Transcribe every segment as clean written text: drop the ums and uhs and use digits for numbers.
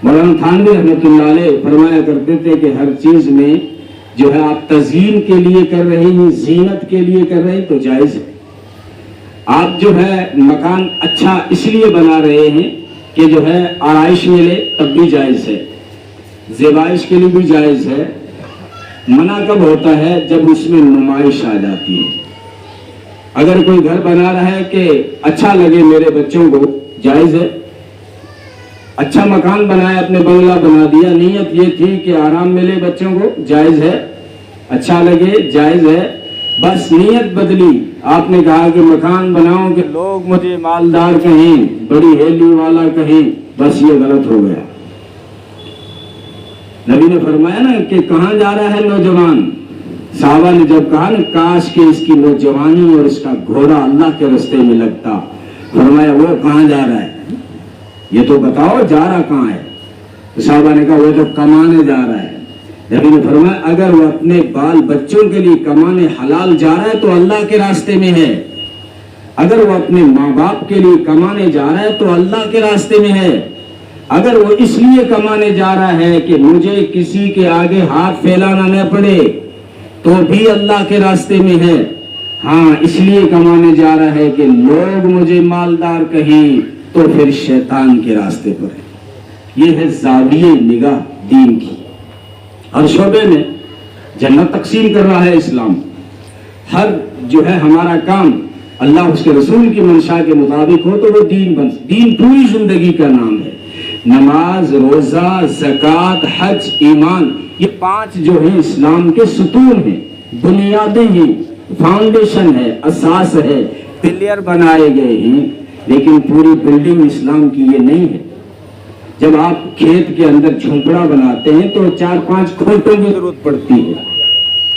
مولانا تھانوی رحمۃ اللہ علیہ فرمایا کرتے تھے کہ ہر چیز میں جو ہے آپ تزیین کے لیے کر رہے ہیں، زینت کے لیے کر رہے ہیں تو جائز ہے۔ آپ جو ہے مکان اچھا اس لیے بنا رہے ہیں کہ جو ہے آرائش ملے تب بھی جائز ہے، زیبائش کے لیے بھی جائز ہے۔ منع کب ہوتا ہے؟ جب اس میں نمائش آ جاتی ہے۔ اگر کوئی گھر بنا رہا ہے کہ اچھا لگے میرے بچوں کو، جائز ہے۔ اچھا مکان بنایا، اپنے بنگلہ بنا دیا، نیت یہ تھی کہ آرام ملے بچوں کو، جائز ہے۔ اچھا لگے، جائز ہے۔ بس نیت بدلی، آپ نے کہا کہ مکان بناؤں کہ لوگ مجھے مالدار کہیں، بڑی ہیلی والا کہیں، بس یہ غلط ہو گیا۔ نبی نے فرمایا نا کہ کہاں جا رہا ہے نوجوان؟ صحابہ نے جب کہا نا کاش کہ اس کی نوجوانی اور اس کا گھوڑا اللہ کے راستے میں لگتا، فرمایا وہ کہاں جا رہا ہے؟ یہ تو بتاؤ جا رہا کہاں ہے؟ تو صحابہ نے کہا وہ تو کمانے جا رہا ہے۔ نبی نے فرمایا اگر وہ اپنے بال بچوں کے لیے کمانے حلال جا رہا ہے تو اللہ کے راستے میں ہے، اگر وہ اپنے ماں باپ کے لیے کمانے جا رہا ہے تو اللہ کے راستے میں ہے، اگر وہ اس لیے کمانے جا رہا ہے کہ مجھے کسی کے آگے ہاتھ پھیلانا نہ پڑے تو بھی اللہ کے راستے میں ہے۔ ہاں اس لیے کمانے جا رہا ہے کہ لوگ مجھے مالدار کہیں تو پھر شیطان کے راستے پر ہے۔ یہ ہے زاویہ نگاہ دین کی۔ ہر شعبے میں جنت تقسیم کر رہا ہے اسلام۔ ہر جو ہے ہمارا کام اللہ اس کے رسول کی منشا کے مطابق ہو تو وہ دین پوری زندگی کا نام ہے۔ نماز، روزہ، زکوٰۃ، حج، ایمان، یہ 5 جو ہیں اسلام کے ستون ہیں، بنیادیں ہیں، فاؤنڈیشن ہے، اساس ہے، پلر بنائے گئے ہیں، لیکن پوری بلڈنگ اسلام کی یہ نہیں ہے۔ جب آپ کھیت کے اندر جھونپڑا بناتے ہیں تو 4-5 کھونٹوں کی ضرورت پڑتی ہے،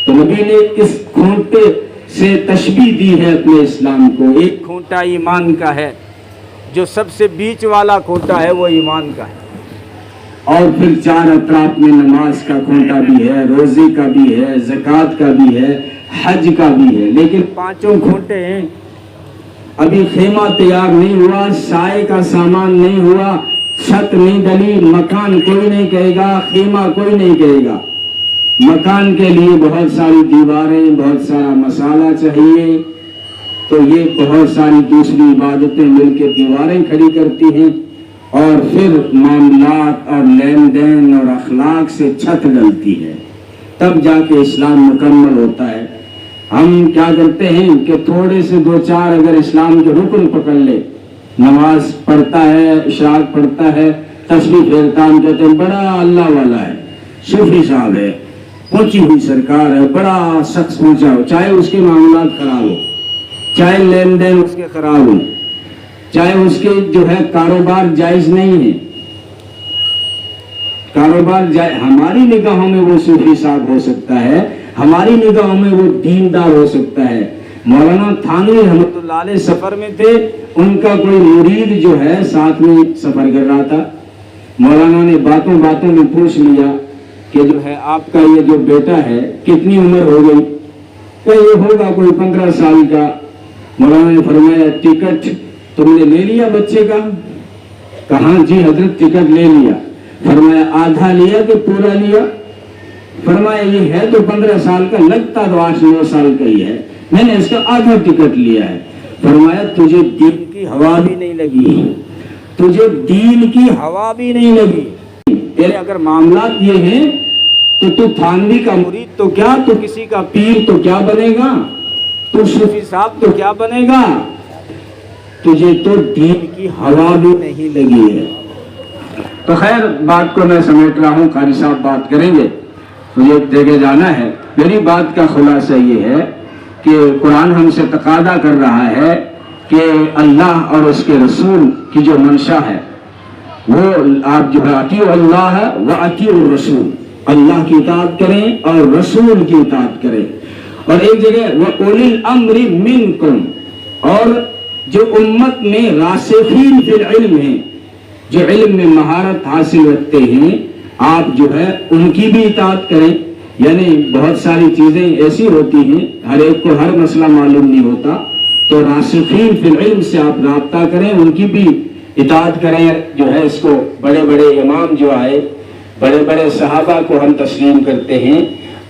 تو نبی نے اس کھونٹے سے تشبیہ دی ہے اپنے اسلام کو۔ ایک کھونٹا ایمان کا ہے، جو سب سے بیچ والا کھونٹا ہے وہ ایمان کا ہے، اور پھر 4 اطراف میں نماز کا کھونٹا بھی ہے، روزے کا بھی ہے، زکوٰۃ کا بھی ہے، حج کا بھی ہے، لیکن 5 کھونٹے ہیں۔ ابھی خیمہ تیار نہیں ہوا، سائے کا سامان نہیں ہوا، چھت نہیں ڈلی، مکان کوئی نہیں کہے گا، خیمہ کوئی نہیں کہے گا۔ مکان کے لیے بہت ساری دیواریں، بہت سارا مسالہ چاہیے، تو یہ بہت ساری دوسری عبادتیں مل کے دیواریں کھڑی کرتی ہیں، اور پھر معاملات اور لین دین اور اخلاق سے چھت ڈلتی ہے، تب جا کے اسلام مکمل ہوتا ہے۔ ہم کیا کرتے ہیں کہ تھوڑے سے 2-4 اگر اسلام کے رکن پکڑ لے، نماز پڑھتا ہے، اشراق پڑھتا ہے، تسبیح پھیرتا، ہم کہتے ہیں بڑا اللہ والا ہے، صوفی صاحب ہے، پہنچی ہوئی سرکار ہے، بڑا شخص پہنچا ہو، چاہے اس کے معاملات خراب ہو، چاہے لین دین اس کے خراب ہو، چاہے اس کے جو ہے کاروبار جائز نہیں ہے، کاروبار ہماری نگاہوں میں وہ صوفی صاحب ہو سکتا ہے، ہماری نگاہوں میں وہ دیندار ہو سکتا ہے۔ مولانا تھانوی رحمۃ اللہ علیہ سفر میں تھے، ان کا کوئی مرید جو ہے ساتھ میں سفر کر رہا تھا، مولانا نے باتوں باتوں میں پوچھ لیا کہ جو ہے آپ کا یہ جو بیٹا ہے کتنی عمر ہو گئی؟ کہ یہ ہوگا کوئی 15 سال کا۔ مولانا نے فرمایا ٹکٹ تم نے لے لیا بچے کا؟ کہاں جی حضرت ٹکٹ لے لیا۔ فرمایا آدھا لیا کہ پورا لیا؟ فرمایا یہ ہے تو 15 سال کا، لگتا تو 8-9 سال کا ہی ہے، میں نے اس کا آدھا ٹکٹ لیا ہے۔ فرمایا تجھے دین کی ہوا بھی نہیں لگی، تجھے دین کی ہوا بھی نہیں لگی، تیرے اگر معاملات یہ ہیں تو تو تھانوی کا مرید تو کیا، تو کسی کا پیر تو کیا بنے گا، تو صوفی صاحب تو کیا بنے گا، تجھے تو دین کی ہوا بھی نہیں لگی ہے۔ تو خیر بات کو میں سمیٹ رہا ہوں، قاری صاحب بات کریں گے، مجھے ایک جگہ جانا ہے۔ میری بات کا خلاصہ یہ ہے کہ قرآن ہم سے تقاضا کر رہا ہے کہ اللہ اور اس کے رسول کی جو منشا ہے وہ آپ جو ہے اطیعوا اللہ و اطیعوا الرسول، اللہ کی اطاعت کریں اور رسول کی اطاعت کریں۔ اور ایک جگہ وَأُولِي الْأَمْرِ مِنْكُمْ، اور جو امت میں راسخین فی العلم ہیں، جو علم میں مہارت حاصل رکھتے ہیں، آپ جو ہے ان کی بھی اطاعت کریں۔ یعنی بہت ساری چیزیں ایسی ہوتی ہیں، ہر ایک کو ہر مسئلہ معلوم نہیں ہوتا، تو راسخین فی العلم سے آپ رابطہ کریں، ان کی بھی اطاعت کریں جو ہے اس کو. بڑے بڑے امام جو آئے, بڑے بڑے صحابہ کو ہم تسلیم کرتے ہیں,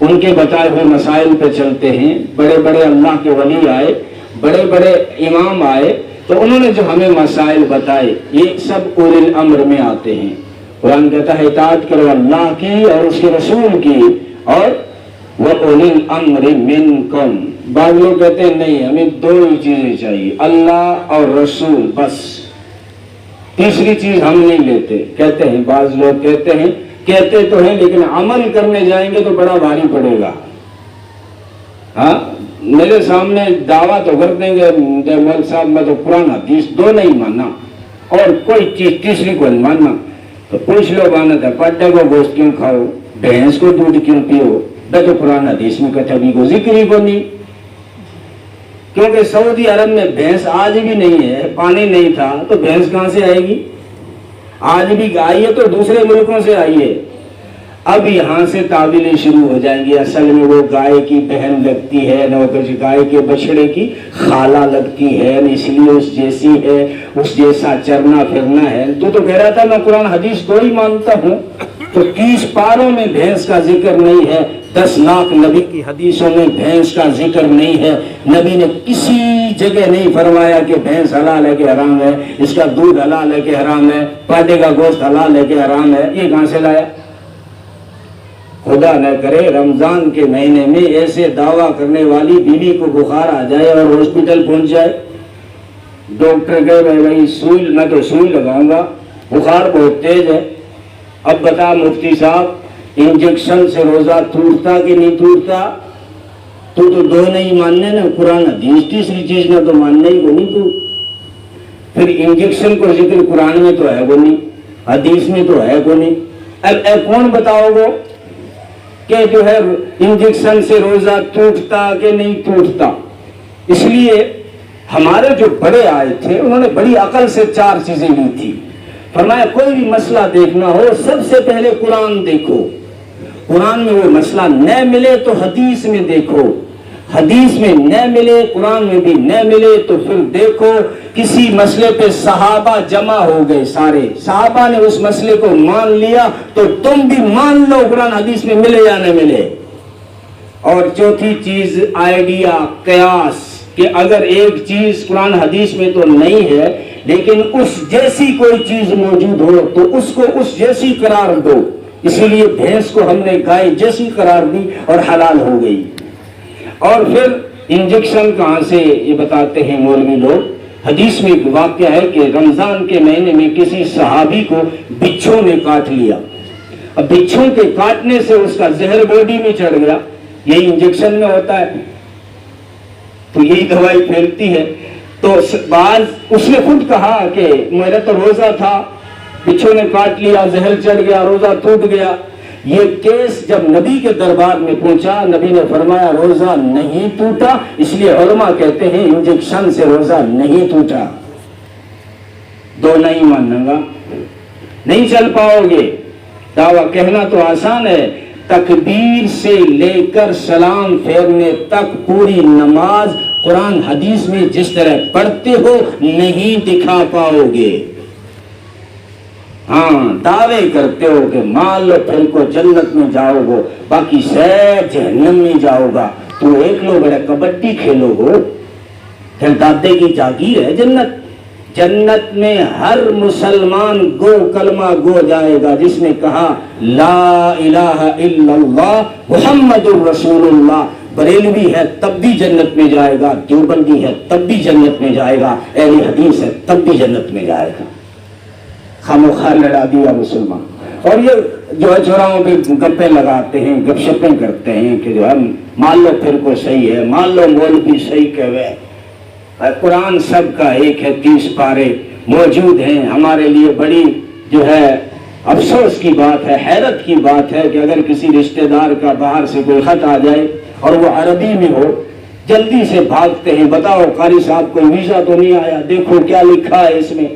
ان کے بتائے ہوئے مسائل پہ چلتے ہیں. بڑے بڑے اللہ کے ولی آئے, بڑے بڑے امام آئے, تو انہوں نے جو ہمیں مسائل بتائے یہ سب اولی الامر میں آتے ہیں. قرآن کہتا ہے اطاعت کرو اللہ کی اور اس کے رسول کی, اور وَأُولِي الْأَمْرِ مِنْكُمْ. بعض لوگ کہتے ہیں نہیں, ہمیں دو ہی چیزیں چاہیے, اللہ اور رسول, بس تیسری چیز ہم نہیں لیتے. کہتے ہیں بعض لوگ کہتے تو ہیں لیکن عمل کرنے جائیں گے تو بڑا بھاری پڑے گا. ہاں, میرے سامنے دعویٰ تو کر دیں گے مول صاحب میں تو قرآن حدیث دو نہیں ماننا اور کوئی چیز تیسری کو نہیں ماننا. تو پوچھ لو بانت ہے, پڈے کو گوشت کیوں کھاؤ, بھینس کو دودھ کیوں پیو, میں تو قرآن حدیث میں کتابی کو ذکر ہی کو نہیں. کیونکہ سعودی عرب میں بھینس آج بھی نہیں ہے, پانی نہیں تھا تو بھینس کہاں سے آئے گی؟ آج بھی آئی ہے تو دوسرے ملکوں سے آئی ہے. اب یہاں سے تعویلیں شروع ہو جائیں گی, اصل میں وہ گائے کی بہن لگتی ہے, نہ گائے کے بچڑے کی خالہ لگتی ہے, اس لیے اس جیسی ہے, اس جیسا چرنا پھرنا ہے. تو کہہ رہا تھا میں قرآن حدیث دو ہی مانتا ہوں, تو 30 پاروں میں بھینس کا ذکر نہیں ہے, 10 لاکھ نبی کی حدیثوں میں بھینس کا ذکر نہیں ہے. نبی نے کسی جگہ نہیں فرمایا کہ بھینس حلال ہے کہ حرام ہے, اس کا دودھ حلال ہے کہ حرام ہے, پاٹے کا گوشت حلال ہے کہ حرام ہے. یہ کہاں سے لایا؟ خدا نہ کرے رمضان کے مہینے میں ایسے دعویٰ کرنے والی بیوی کو بخار آ جائے اور ہاسپٹل پہنچ جائے, ڈاکٹر کہے بھائی میں تو سوئی لگاؤں گا, بخار بہت تیز ہے. اب بتا مفتی صاحب انجیکشن سے روزہ ٹوٹتا کہ نہیں ٹوٹتا؟ تو دو نہیں ماننے نا, قرآن حدیث تیسری چیز نہ تو ماننے ہی کو نہیں. تو پھر انجیکشن کو ذکر قرآن میں تو ہے وہ نہیں, حدیث میں تو ہے وہ نہیں. اب کون بتاؤ گو کہ جو ہے انجیکشن سے روزہ ٹوٹتا کہ نہیں ٹوٹتا؟ اس لیے ہمارے جو بڑے آئے تھے انہوں نے بڑی عقل سے 4 چیزیں لی تھی. فرمایا کوئی بھی مسئلہ دیکھنا ہو سب سے پہلے قرآن دیکھو, قرآن میں وہ مسئلہ نہ ملے تو حدیث میں دیکھو, حدیث میں نہ ملے قرآن میں بھی نہ ملے تو پھر دیکھو کسی مسئلے پہ صحابہ جمع ہو گئے, سارے صحابہ نے اس مسئلے کو مان لیا تو تم بھی مان لو, قرآن حدیث میں ملے یا نہ ملے. اور چوتھی چیز آئیڈیا, قیاس, کہ اگر ایک چیز قرآن حدیث میں تو نہیں ہے لیکن اس جیسی کوئی چیز موجود ہو تو اس کو اس جیسی قرار دو. اسی لیے بھینس کو ہم نے گائے جیسی قرار دی اور حلال ہو گئی. اور پھر انجیکشن کہاں سے یہ بتاتے ہیں مولوی لوگ, حدیث میں ایک واقعہ ہے کہ رمضان کے مہینے میں کسی صحابی کو بچھو نے کاٹ لیا. اب بچھو کے کاٹنے سے اس کا زہر باڈی میں چڑھ گیا, یہی انجیکشن میں ہوتا ہے, تو یہی دوائی پھیلتی ہے. تو بعض اس نے خود کہا کہ میرا تو روزہ تھا, بچھو نے کاٹ لیا, زہر چڑھ گیا, روزہ ٹوٹ گیا. یہ کیس جب نبی کے دربار میں پہنچا, نبی نے فرمایا روزہ نہیں ٹوٹا. اس لیے علماء کہتے ہیں انجیکشن سے روزہ نہیں ٹوٹا. دو نہیں مانوں گا, نہیں چل پاؤ گے. دعویٰ کہنا تو آسان ہے, تکبیر سے لے کر سلام پھیرنے تک پوری نماز قرآن حدیث میں جس طرح پڑھتے ہو نہیں دکھا پاؤ گے. ہاں دعوے کرتے ہو کہ مان لو پھر کو جنت میں جاؤ گو, باقی سب جہنم میں جاؤ گا. تو ایک لو بڑا کبڈی کھیلو گو, پھر دادے کی جاگیر ہے جنت. جنت میں ہر مسلمان گو کلمہ گو جائے گا جس نے کہا لا الہ الا اللہ محمد الرسول اللہ. بریلوی ہے تب بھی جنت میں جائے گا, دیوبندی ہے تب بھی جنت میں جائے گا, اہل حدیث ہے تب بھی جنت میں جائے گا. خاموخواہ لڑا دیا مسلمان. اور یہ جو ہے چوراہوں پہ گپیں لگاتے ہیں, گپ شپیں کرتے ہیں کہ جو ہے مان لو پھر کو صحیح ہے, مان لو مولوی صحیح کہے. قرآن سب کا ایک ہے, 30 پارے موجود ہیں. ہمارے لیے بڑی جو ہے افسوس کی بات ہے, حیرت کی بات ہے کہ اگر کسی رشتہ دار کا باہر سے کوئی خط آ جائے اور وہ عربی میں ہو, جلدی سے بھاگتے ہیں, بتاؤ قاری صاحب کوئی ویزا تو نہیں آیا, دیکھو کیا لکھا ہے اس میں.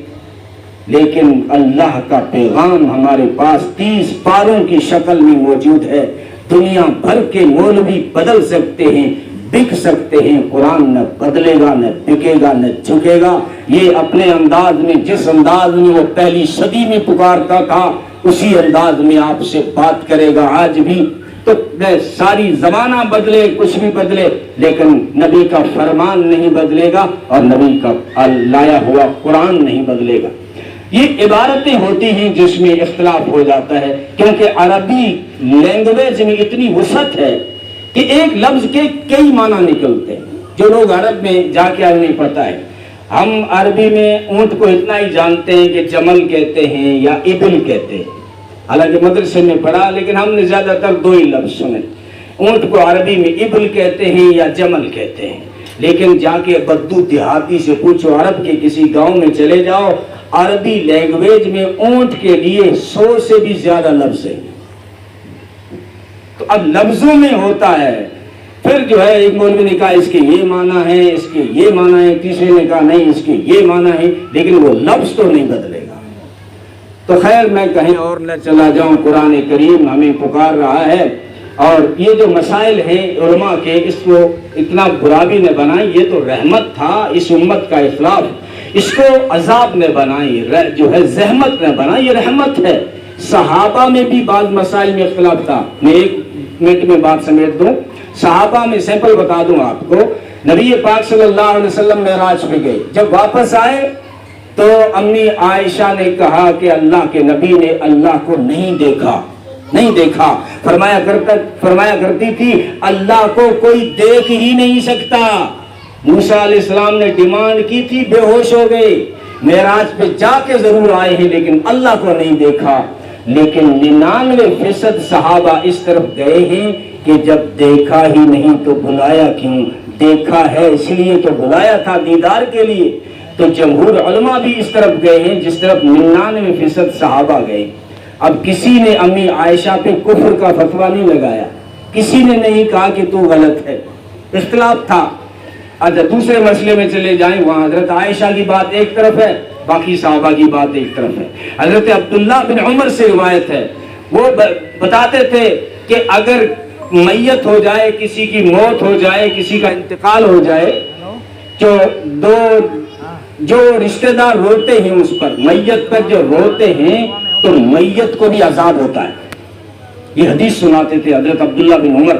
لیکن اللہ کا پیغام ہمارے پاس 30 پاروں کی شکل میں موجود ہے. دنیا بھر کے مولوی بدل سکتے ہیں, بک سکتے ہیں، قرآن نہ بدلے گا، نہ بکے گا، نہ جھکے گا۔ یہ اپنے انداز میں، جس انداز میں وہ پہلی صدی میں پکارتا تھا اسی انداز میں آپ سے بات کرے گا آج بھی۔ تو ساری زمانہ بدلے، کچھ بھی بدلے، لیکن نبی کا فرمان نہیں بدلے گا اور نبی کا لایا ہوا قرآن نہیں بدلے گا۔ یہ عبارتیں ہوتی ہیں جس میں اختلاف ہو جاتا ہے، کیونکہ عربی لینگویج میں اتنی وسعت ہے کہ ایک لفظ کے کئی معنی نکلتے ہیں۔ جو لوگ عرب میں جا کے نہیں پتہ ہے، ہم عربی میں اونٹ کو اتنا ہی جانتے ہیں کہ جمل کہتے ہیں یا ابل کہتے ہیں، حالانکہ مدرسے میں پڑھا، لیکن ہم نے زیادہ تر دو ہی لفظ سنے۔ اونٹ کو عربی میں ابل کہتے ہیں یا جمل کہتے ہیں، لیکن جا کے بدو دیہاتی سے پوچھو، عرب کے کسی گاؤں میں چلے جاؤ، عربی لینگویج میں اونٹ کے لیے 100 سے بھی زیادہ لفظ ہیں۔ تو اب لفظوں میں ہوتا ہے، پھر جو ہے ایک مولوی نے کہا اس کے یہ معنی ہے، اس کے یہ معنی ہے، تیسرے نے کہا نہیں اس کے یہ معنی ہے، لیکن وہ لفظ تو نہیں بدلے گا۔ تو خیر میں کہیں اور نہ چلا جاؤں، قرآن کریم ہمیں پکار رہا ہے، اور یہ جو مسائل ہیں علماء کے، اس کو اتنا برا بھی نہ بنائی، یہ تو رحمت تھا اس امت کا اخلاف، اس کو عذاب نہ بنائی، جو ہے زحمت نہ بنائی، یہ رحمت ہے۔ صحابہ میں بھی بعض مسائل میں اختلاف تھا، میں 1 منٹ میں بات سمیٹ دوں۔ صحابہ میں سیمپل بتا دوں آپ کو، نبی پاک صلی اللہ علیہ وسلم معراج پہ گئے، جب واپس آئے تو امی عائشہ نے کہا کہ اللہ کے نبی نے اللہ کو نہیں دیکھا، فرمایا کرتی تھی اللہ کو کوئی دیکھ ہی نہیں سکتا۔ موسیٰ علیہ السلام نے ڈیمانڈ کی تھی، بے ہوش ہو گئے، معراج پہ جا کے ضرور آئے ہیں لیکن اللہ کو نہیں دیکھا۔ لیکن 99% صحابہ اس طرف گئے ہیں کہ جب دیکھا ہی نہیں تو بلایا کیوں، دیکھا ہے اس لیے تو بلایا تھا دیدار کے لیے۔ تو جمہور علماء بھی اس طرف گئے ہیں جس طرف 99% صحابہ گئے۔ اب کسی نے امی عائشہ پہ کفر کا فتویٰ نہیں لگایا، کسی نے نہیں کہا کہ تو غلط ہے، اختلاف تھا۔ اچھا دوسرے مسئلے میں چلے جائیں، وہاں حضرت عائشہ کی بات ایک طرف ہے، باقی صحابہ کی بات ایک طرف ہے۔ حضرت عبداللہ بن عمر سے روایت ہے، وہ بتاتے تھے کہ اگر میت ہو جائے، کسی کی موت ہو جائے، کسی کا انتقال ہو جائے، جو رشتہ دار روتے ہیں اس پر، میت پر جو روتے ہیں تو میت کو بھی عذاب ہوتا ہے۔ یہ حدیث سناتے تھے حضرت عبداللہ بن عمر،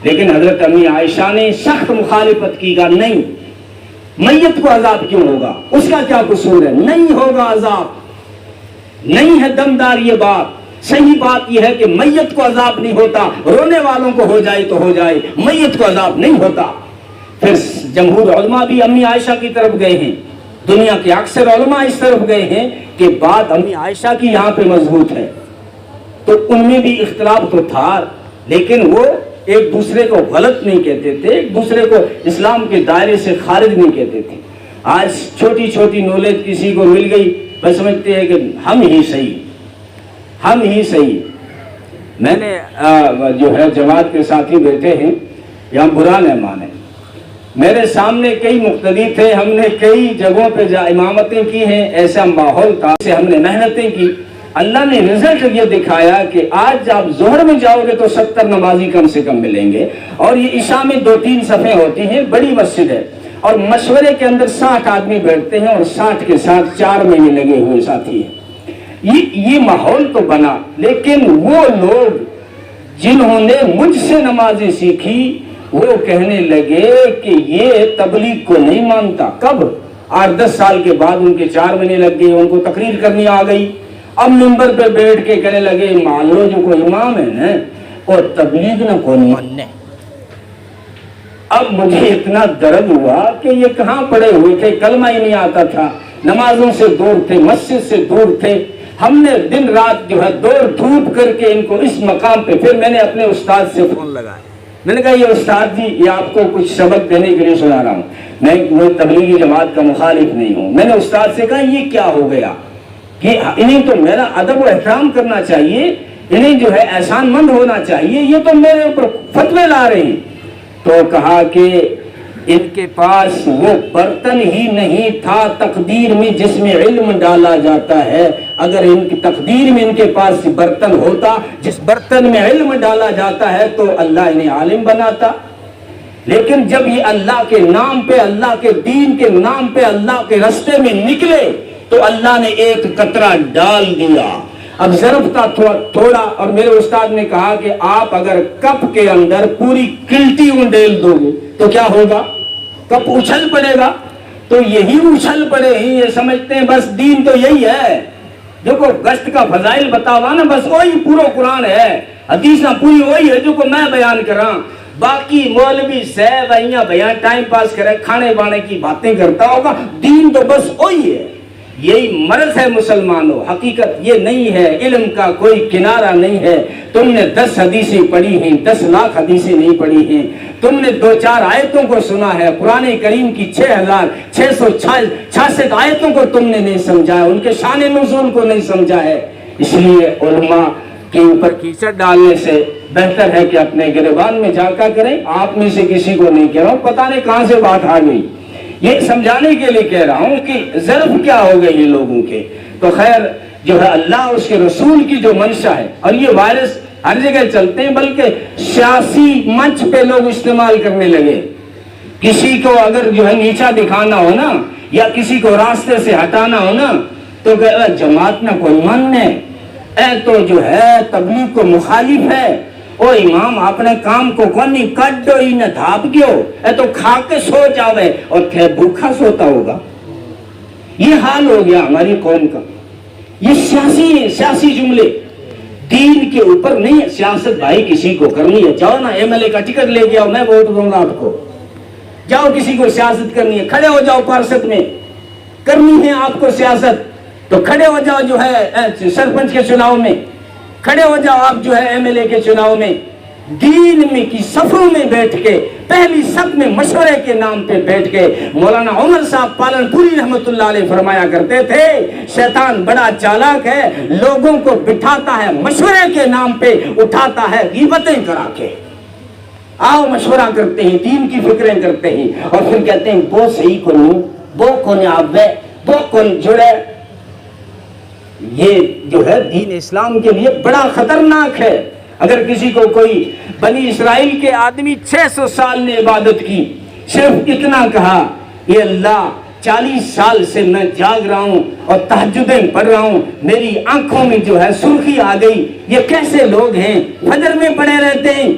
لیکن حضرت امی عائشہ نے سخت مخالفت کی، کہا نہیں، میت کو عذاب کیوں ہوگا، اس کا کیا قصور ہے، نہیں ہوگا عذاب، نہیں ہے دمدار یہ بات۔ صحیح بات یہ ہے کہ میت کو عذاب نہیں ہوتا، رونے والوں کو ہو جائے تو ہو جائے، میت کو عذاب نہیں ہوتا۔ پھر جمہور علماء بھی امی عائشہ کی طرف گئے ہیں، دنیا کے اکثر علماء اس طرف گئے ہیں کہ بات امی عائشہ کی یہاں پہ مضبوط ہے۔ تو ان میں بھی اختلاف تو تھا، لیکن وہ ایک دوسرے کو غلط نہیں کہتے تھے، ایک دوسرے کو اسلام کے دائرے سے خارج نہیں کہتے تھے۔ آج چھوٹی چھوٹی نالج کسی کو مل گئی، بس سمجھتے ہیں کہ ہم ہی صحیح۔ میں نے جو ہے جماعت کے ساتھی بیٹھے ہیں، یہاں برا نہ مانے، میرے سامنے کئی مقتدی تھے، ہم نے کئی جگہوں پہ امامتیں کی ہیں، ایسا ماحول تھا، ہم نے محنتیں کی، اللہ نے رزلٹ یہ دکھایا کہ آج آپ ظہر میں جاؤ گے تو 70 نمازی کم سے کم ملیں گے، اور یہ عشاء میں 2-3 صفیں ہوتی ہیں، بڑی مسجد ہے، اور مشورے کے اندر 60 آدمی بیٹھتے ہیں اور 60 کے ساتھ 4 مہینے لگے ہوئے ساتھی ہیں۔ یہ ماحول تو بنا، لیکن وہ لوگ جنہوں نے مجھ سے نمازیں سیکھی وہ کہنے لگے کہ یہ تبلیغ کو نہیں مانتا۔ کب؟ 8-10 سال کے بعد ان کے 4 مہینے لگ گئے، ان کو تقریر کرنی آ گئی، اب منبر پہ بیٹھ کے کہنے لگے مان لو جو کوئی امام ہے نا، اور تبلیغ نہ کون ماننے۔ اب مجھے اتنا درد ہوا کہ یہ کہاں پڑے ہوئے تھے، کلمہ ہی نہیں آتا تھا، نمازوں سے دور تھے، مسجد سے دور تھے۔ ہم نے دن رات جو ہے دوڑ دھوپ کر کے ان کو اس مقام پہ، پھر میں نے اپنے استاد سے فون لگایا، میں نے کہا یہ استاد جی یہ آپ کو کچھ سبق دینے کے لیے سنا رہا ہوں، میں وہ تبلیغی جماعت کا مخالف نہیں ہوں۔ میں نے استاد سے کہا یہ کیا ہو گیا، کہ انہیں تو میرا ادب و احترام کرنا چاہیے، انہیں جو ہے احسان مند ہونا چاہیے، یہ تو میرے اوپر فتوے لا رہے ہیں۔ تو کہا کہ ان کے پاس وہ برتن ہی نہیں تھا تقدیر میں جس میں علم ڈالا جاتا ہے، اگر ان کی تقدیر میں ان کے پاس برتن ہوتا جس برتن میں علم ڈالا جاتا ہے تو اللہ انہیں عالم بناتا، لیکن جب یہ اللہ کے نام پہ، اللہ کے دین کے نام پہ، اللہ کے راستے میں نکلے تو اللہ نے ایک قطرہ ڈال دیا۔ اب ظرف تھا تھوڑا، اور میرے استاد نے کہا کہ آپ اگر کپ کے اندر پوری کلٹی ڈیل دو گے تو کیا ہوگا؟ کپ اچھل پڑے گا۔ تو یہی اچھل پڑے ہی، یہ سمجھتے ہیں بس دین تو یہی ہے، دیکھو گشت کا فضائل بتاوا نا، بس وہی پورا قرآن ہے، حدیث پوری وہی ہے جو کو میں بیان کراں، باقی مولوی صاحب ایاں بیان ٹائم پاس کرے، کھانے بانے کی باتیں کرتا ہوگا، دین تو بس وہی ہے۔ یہی مرض ہے مسلمانوں، حقیقت یہ نہیں ہے، علم کا کوئی کنارہ نہیں ہے۔ تم نے 10 حدیثیں پڑھی ہیں، 10 لاکھ حدیثیں نہیں پڑھی ہیں، تم نے 2-4 آیتوں کو سنا ہے، قرآن کریم کی 6666 آیتوں کو تم نے نہیں سمجھا ہے، ان کے شان نزول کو نہیں سمجھا ہے۔ اس لیے علماء کے اوپر کیچڑ ڈالنے سے بہتر ہے کہ اپنے گریبان میں جھانکا کریں۔ آپ میں سے کسی کو نہیں کہہ رہا ہوں، پتہ نہیں کہاں سے بات آ گئی، یہ سمجھانے کے لیے کہہ رہا ہوں کہ ظرف کیا ہو گئی ان لوگوں کے۔ تو خیر جو ہے اللہ اس کے رسول کی جو منشا ہے، اور یہ وائرس ہر جگہ چلتے ہیں، بلکہ سیاسی منچ پہ لوگ استعمال کرنے لگے۔ کسی کو اگر جو ہے نیچا دکھانا ہو نا، یا کسی کو راستے سے ہٹانا ہو نا، تو کہ جماعت نہ کوئی من ہے، اے تو جو ہے تبلیغ کو مخالف ہے، او امام اپنے کام کو کونی کڈو ہی نہ دھاپ گیو، اے تو کھا کے سو جاوے اور تھے بھوکا سوتا ہوگا۔ یہ حال ہو گیا ہماری قوم کا۔ یہ سیاسی جملے دین کے اوپر نہیں۔ سیاست بھائی کسی کو کرنی ہے، جاؤ نا ایم ایل اے کا ٹکٹ لے کے آؤ، میں ووٹ دوں گا آپ کو۔ جاؤ کسی کو سیاست کرنی ہے، کھڑے ہو جاؤ پارشد میں، کرنی ہے آپ کو سیاست تو کھڑے ہو جاؤ جو ہے سرپنچ کے چناؤ میں، کھڑے ہو جاؤ آپ جو ہے ایم ایل اے کے چناؤ میں۔ دین میں کی صفوں میں بیٹھ کے، پہلی صف میں مشورے کے نام پہ بیٹھ کے، مولانا عمر صاحب پالن پوری رحمت اللہ علیہ فرمایا کرتے تھے، شیطان بڑا چالاک ہے، لوگوں کو بٹھاتا ہے مشورے کے نام پہ، اٹھاتا ہے غیبتیں کرا کے۔ آؤ مشورہ کرتے ہیں، دین کی فکریں کرتے ہیں، اور پھر کہتے ہیں وہ صحیح کو نہیں، وہ کون آوے، وہ کون جڑے۔ یہ جو ہے دین اسلام کے لیے بڑا خطرناک ہے۔ اگر کسی کو کوئی بنی اسرائیل کے آدمی 600 سال نے عبادت کی، صرف اتنا کہا یہ اللہ 40 سال سے میں جاگ رہا ہوں اور تہجدیں پڑھ رہا ہوں، میری آنکھوں میں جو ہے سرخی آ گئی، یہ کیسے لوگ ہیں فجر میں پڑے رہتے ہیں،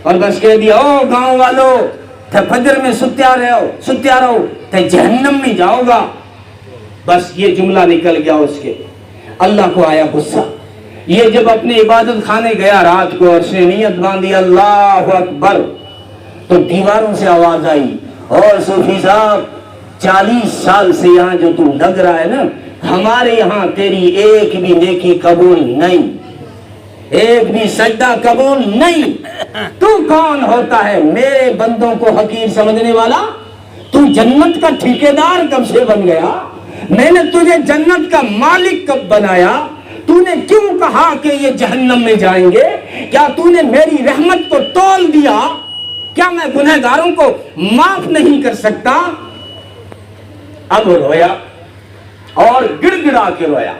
اور بس کہہ دیا او گاؤں والوں تھے فجر میں ستیا رہو تھے جہنم میں جاؤ گا، بس یہ جملہ نکل گیا اس کے۔ اللہ کو آیا غصہ۔ یہ جب اپنے عبادت خانے گیا رات کو اور نیت باندھی اللہ اکبر، تو دیواروں سے آواز آئی، اور صوفی صاحب 40 سال سے یہاں جو تم لگ رہا ہے نا، ہمارے یہاں تیری ایک بھی نیکی قبول نہیں، ایک بھی سجدہ قبول نہیں۔ تو کون ہوتا ہے میرے بندوں کو حقیر سمجھنے والا؟ تو جنت کا ٹھیکیدار کب سے بن گیا؟ میں نے تجھے جنت کا مالک کب بنایا؟ تو نے کیوں کہا کہ یہ جہنم میں جائیں گے؟ کیا تو نے میری رحمت کو تول دیا؟ کیا میں گنہگاروں کو معاف نہیں کر سکتا؟ اب رویا اور گڑ گڑا کے رویا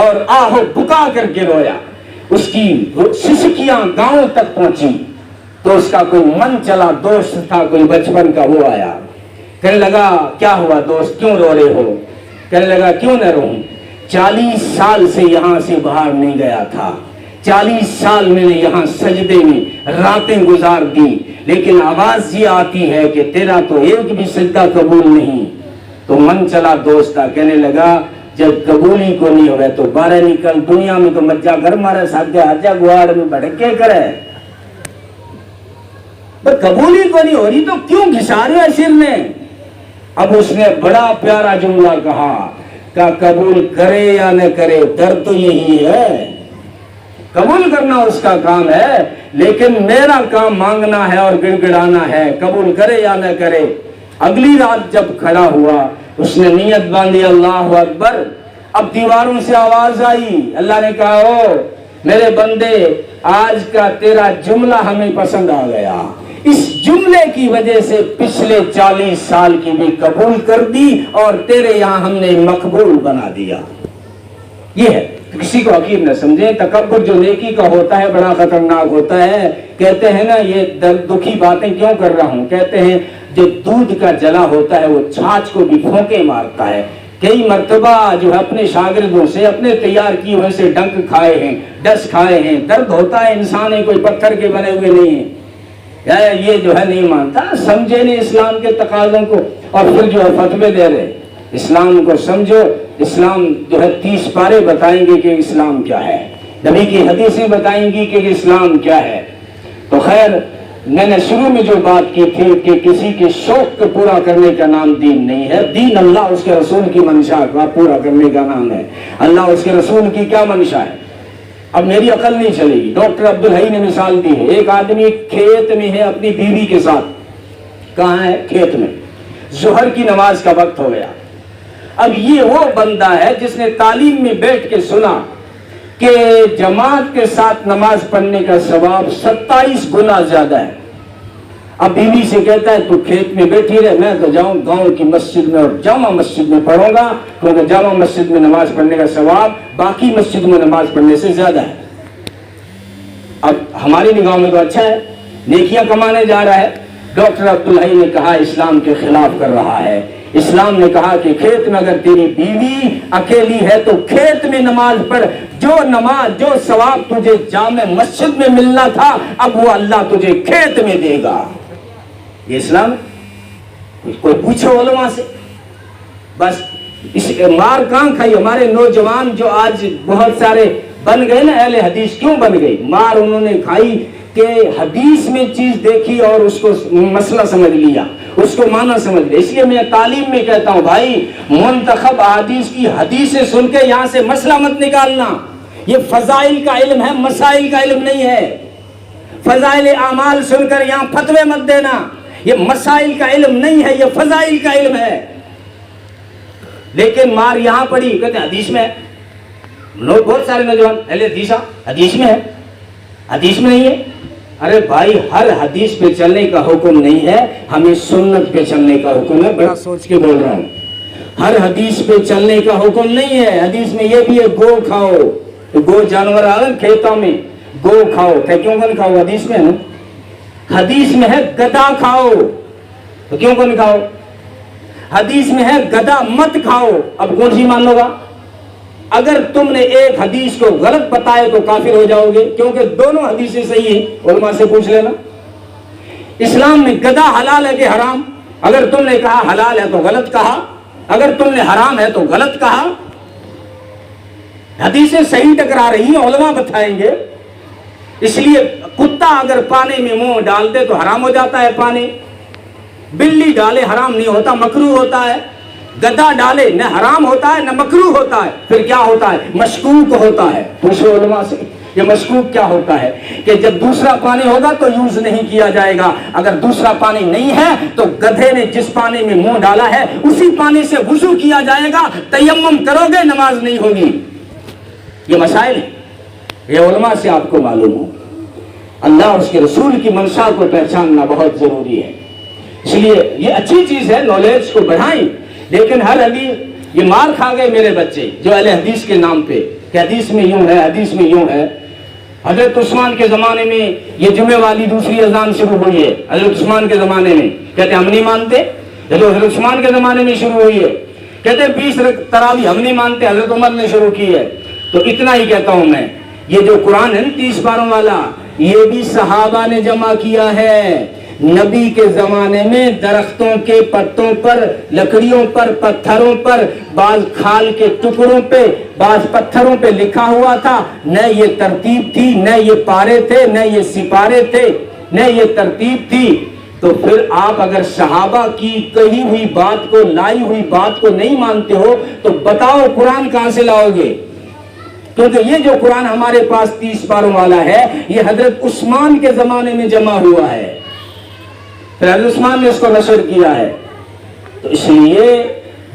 اور آہو بکا کر کے رویا، اس کی سسکیاں گاؤں تک پہنچی، تو اس کا کوئی من چلا دوست تھا کوئی بچپن کا، وہ آیا، کہنے لگا کیا ہوا دوست کیوں رو رہے ہو؟ کہنے لگا کیوں نہ روؤں، 40 سال سے یہاں سے باہر نہیں گیا تھا، 40 سال میں نے یہاں سجدے میں راتیں گزار دی، لیکن آواز یہ آتی ہے کہ تیرا تو ایک بھی سجدہ قبول نہیں۔ تو من چلا دوست تھا، کہنے لگا جب قبول ہی کو نہیں ہوئے تو باہر نکل، دنیا میں تو مجھا گھر مارے ساتھ آجا گوار میں بھڑکے کرے، قبول ہی کو نہیں ہو رہی تو کیوں گھسا رہے ہیں سر میں؟ اب اس نے بڑا پیارا جملہ کہا کہ قبول کرے یا نہ کرے ڈر تو یہی ہے، قبول کرنا اس کا کام ہے، لیکن میرا کام مانگنا ہے اور گڑ گڑانا ہے، قبول کرے یا نہ کرے۔ اگلی رات جب کھڑا ہوا اس نے نیت باندھی اللہ اکبر، اب دیواروں سے آواز آئی، اللہ نے کہا او میرے بندے آج کا تیرا جملہ ہمیں پسند آ گیا، اس جملے کی وجہ سے پچھلے 40 سال کی بھی قبول کر دی اور تیرے یہاں ہم نے مقبول بنا دیا۔ یہ ہے کسی کو حقیر نہ سمجھیں. تکبر جو نیکی کا ہوتا ہے بڑا خطرناک ہوتا ہے. کہتے ہیں نا یہ دکھی باتیں کیوں کر رہا ہوں, کہتے ہیں جو دودھ کا جلا ہوتا ہے وہ چھاچھ کو بھی پھونکے مارتا ہے. کئی مرتبہ جو ہے اپنے شاگردوں سے اپنے تیار کی ہوئے سے ڈنک کھائے ہیں, ڈس کھائے ہیں. درد ہوتا ہے, انسان ہے, کوئی پتھر کے بنے ہوئے نہیں ہیں. یہ جو ہے نہیں مانتا, سمجھے نہیں اسلام کے تقاضوں کو, اور پھر جو ہے فتوے دے رہے. اسلام کو سمجھو. اسلام جو ہے 30 پارے بتائیں گے کہ اسلام کیا ہے, نبی کی حدیثیں بتائیں گی کہ اسلام کیا ہے. تو خیر, میں نے شروع میں جو بات کی تھی کہ کسی کے شوق کو پورا کرنے کا نام دین نہیں ہے. دین اللہ اس کے رسول کی منشا کا پورا کرنے کا نام ہے. اللہ اس کے رسول کی کیا منشا ہے. اب میری عقل نہیں چلے گی. ڈاکٹر عبدالحی نے مثال دی ہے. ایک آدمی کھیت میں ہے اپنی بیوی کے ساتھ. کہاں ہے؟ کھیت میں. ظہر کی نماز کا وقت ہو گیا. اب یہ وہ بندہ ہے جس نے تعلیم میں بیٹھ کے سنا کہ جماعت کے ساتھ نماز پڑھنے کا ثواب 27 گنا زیادہ ہے. اب بیوی سے کہتا ہے تو کھیت میں بیٹھی رہے, میں تو جاؤں گاؤں کی مسجد میں اور جامع مسجد میں پڑھوں گا, کیونکہ جامع مسجد میں نماز پڑھنے کا ثواب باقی مسجد میں نماز پڑھنے سے زیادہ ہے. اب ہماری نگاہوں میں تو اچھا ہے, نیکیاں کمانے جا رہا ہے. ڈاکٹر عبدالحی نے کہا اسلام کے خلاف کر رہا ہے. اسلام نے کہا کہ کھیت میں اگر تیری بیوی اکیلی ہے تو کھیت میں نماز پڑھ. جو نماز, جو ثواب تجھے جامع مسجد میں ملنا تھا, اب وہ اللہ تجھے کھیت میں دے گا. یہ اسلام. کوئی پوچھو علماء سے. بس اس مار کہاں کھائی ہمارے نوجوان جو آج بہت سارے بن گئے نا اہل حدیث. کیوں بن گئی؟ مار انہوں نے کھائی کہ حدیث میں چیز دیکھی اور اس کو مسئلہ سمجھ لیا, اس کو معنی سمجھ لیا. اس لیے میں تعلیم میں کہتا ہوں بھائی, منتخب احادیث کی حدیثیں سن کے یہاں سے مسئلہ مت نکالنا. یہ فضائل کا علم ہے, مسائل کا علم نہیں ہے. فضائل اعمال سن کر یہاں فتوے مت دینا. یہ مسائل کا علم نہیں ہے, یہ فضائل کا علم ہے. لیکن مار یہاں پڑی, کہتے حدیث میں ہے. لوگ بہت سارے نوجوان اہل حدیث میں ہے, حدیث میں نہیں ہے. ارے بھائی, ہر حدیث پہ چلنے کا حکم نہیں ہے, ہمیں سنت پہ چلنے کا حکم ہے. بڑا سوچ کے بول رہا ہوں. ہر حدیث پہ چلنے کا حکم نہیں ہے. حدیث میں یہ بھی ہے گو کھاؤ. گو جانور آ رہے کھیتوں میں, گو کھاؤ. کیوں کون کھاؤ؟ حدیث میں ہے نا. حدیث میں ہے گدا کھاؤ, تو کیوں کون کھاؤ؟ حدیث میں ہے گدا مت کھاؤ. اب کون سی مان لو گا؟ اگر تم نے ایک حدیث کو غلط بتائے تو کافر ہو جاؤ گے, کیونکہ دونوں حدیثیں صحیح ہیں. علماء سے پوچھ لینا. اسلام میں گدا حلال ہے کہ حرام؟ اگر تم نے کہا حلال ہے تو غلط کہا, اگر تم نے حرام ہے تو غلط کہا. حدیثیں صحیح ٹکرا رہی ہیں, علماء بتائیں گے. اس لیے کتا اگر پانی میں منہ ڈال دے تو حرام ہو جاتا ہے پانی. بلی ڈالے حرام نہیں ہوتا, مکروہ ہوتا ہے. گدا ڈالے نہ حرام ہوتا ہے نہ مکروہ ہوتا ہے. پھر کیا ہوتا ہے؟ مشکوک ہوتا ہے. پوچھو علماء سے یہ مشکوک کیا ہوتا ہے؟ کہ جب دوسرا پانی ہوگا تو یوز نہیں کیا جائے گا. اگر دوسرا پانی نہیں ہے تو گدھے نے جس پانی میں منہ ڈالا ہے اسی پانی سے وضو کیا جائے گا. تیمم کرو گے نماز نہیں ہوگی. یہ مسائل ہیں, یہ علماء سے آپ کو معلوم ہو. اللہ اور اس کے رسول کی منشا کو پہچاننا بہت ضروری ہے. اس لیے یہ اچھی چیز ہے, نالج کو بڑھائیں. لیکن ہر حدیث, یہ مار کھا گئے میرے بچے جو اہل حدیث کے نام پہ کہ حدیث میں یوں ہے, حدیث میں یوں ہے. حضرت عثمان کے زمانے میں یہ جمعے والی دوسری اذان شروع ہوئی ہے. حضرت عثمان کے زمانے میں کہتے ہم نہیں مانتے. حضرت عثمان کے زمانے میں شروع ہوئی ہے. کہتے 20 تراویح ہم نہیں مانتے, حضرت عمر نے شروع کی ہے. تو اتنا ہی کہتا ہوں میں, یہ جو قرآن ہے 30 پاروں والا, یہ بھی صحابہ نے جمع کیا ہے. نبی کے زمانے میں درختوں کے پتوں پر, لکڑیوں پر, پتھروں پر, بعض کھال کے ٹکڑوں پہ, بعض پتھروں پہ لکھا ہوا تھا. نہ یہ ترتیب تھی, نہ یہ پارے تھے, نہ یہ سپارے تھے, نہ یہ ترتیب تھی. تو پھر آپ اگر صحابہ کی کہی ہوئی بات کو, لائی ہوئی بات کو نہیں مانتے ہو تو بتاؤ قرآن کہاں سے لاؤ گے؟ کیونکہ یہ جو قرآن ہمارے پاس 30 پاروں والا ہے یہ حضرت عثمان کے زمانے میں جمع ہوا ہے. پھر حضرت عثمان نے اس کو نشر کیا ہے. تو اس لیے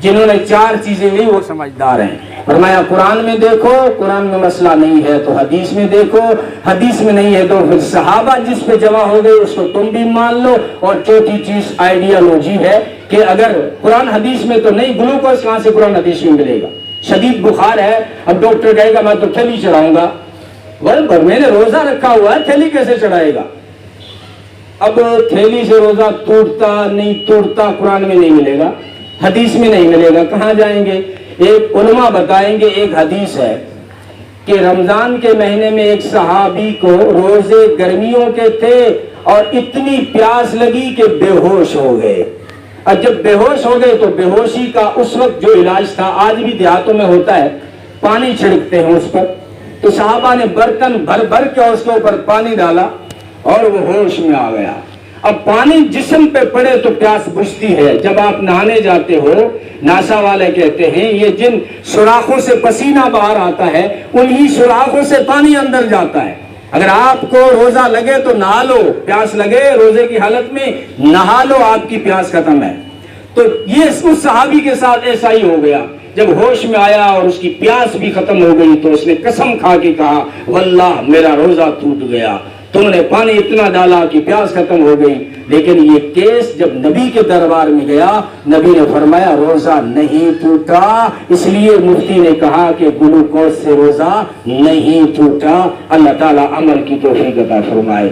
جنہوں نے 4 چیزیں لی وہ سمجھدار ہیں. فرمایا قرآن میں دیکھو, قرآن میں مسئلہ نہیں ہے تو حدیث میں دیکھو, حدیث میں نہیں ہے تو پھر صحابہ جس پہ جمع ہو گئے اس کو تم بھی مان لو. اور چوتھی چیز آئیڈیالوجی ہے کہ اگر قرآن حدیث میں تو نہیں, گلوکوز کہاں سے قرآن حدیث میں ملے گا؟ شدید بخار ہے، اب ڈاکٹر کہے گا میں تو تھیلی چڑھاؤں گا، پر میں نے روزہ رکھا ہوا ہے، تھیلی کیسے چڑھائے گا؟ اب تھیلی سے روزہ ٹوٹتا نہیں ٹوٹتا قرآن میں نہیں ملے گا، حدیث میں نہیں ملے گا، کہاں جائیں گے؟ ایک علماء بتائیں گے، ایک حدیث ہے کہ رمضان کے مہینے میں ایک صحابی کو روزے گرمیوں کے تھے اور اتنی پیاس لگی کہ بے ہوش ہو گئے، اور جب بے ہوش ہو گئے تو بے ہوشی کا اس وقت جو علاج تھا، آج بھی دیہاتوں میں ہوتا ہے، پانی چھڑکتے ہیں اس پر، تو صحابہ نے برتن بھر بھر کے اس کے اوپر پانی ڈالا اور وہ ہوش میں آ گیا۔ اب پانی جسم پہ پڑے تو پیاس بجھتی ہے، جب آپ نہانے جاتے ہو، ناسا والے کہتے ہیں یہ جن سوراخوں سے پسینہ باہر آتا ہے انہی سوراخوں سے پانی اندر جاتا ہے۔ اگر آپ کو روزہ لگے تو نہا لو، پیاس لگے روزے کی حالت میں نہا لو، آپ کی پیاس ختم ہے۔ تو یہ اس صحابی کے ساتھ ایسا ہی ہو گیا، جب ہوش میں آیا اور اس کی پیاس بھی ختم ہو گئی تو اس نے قسم کھا کے کہا واللہ میرا روزہ ٹوٹ گیا، تم نے پانی اتنا ڈالا کہ پیاس ختم ہو گئی۔ لیکن یہ کیس جب نبی کے دربار میں گیا، نبی نے فرمایا روزہ نہیں ٹوٹا، اس لیے مفتی نے کہا کہ گلوکوز سے روزہ نہیں ٹوٹا۔ اللہ تعالیٰ عمل کی توفیق عطا فرمائے۔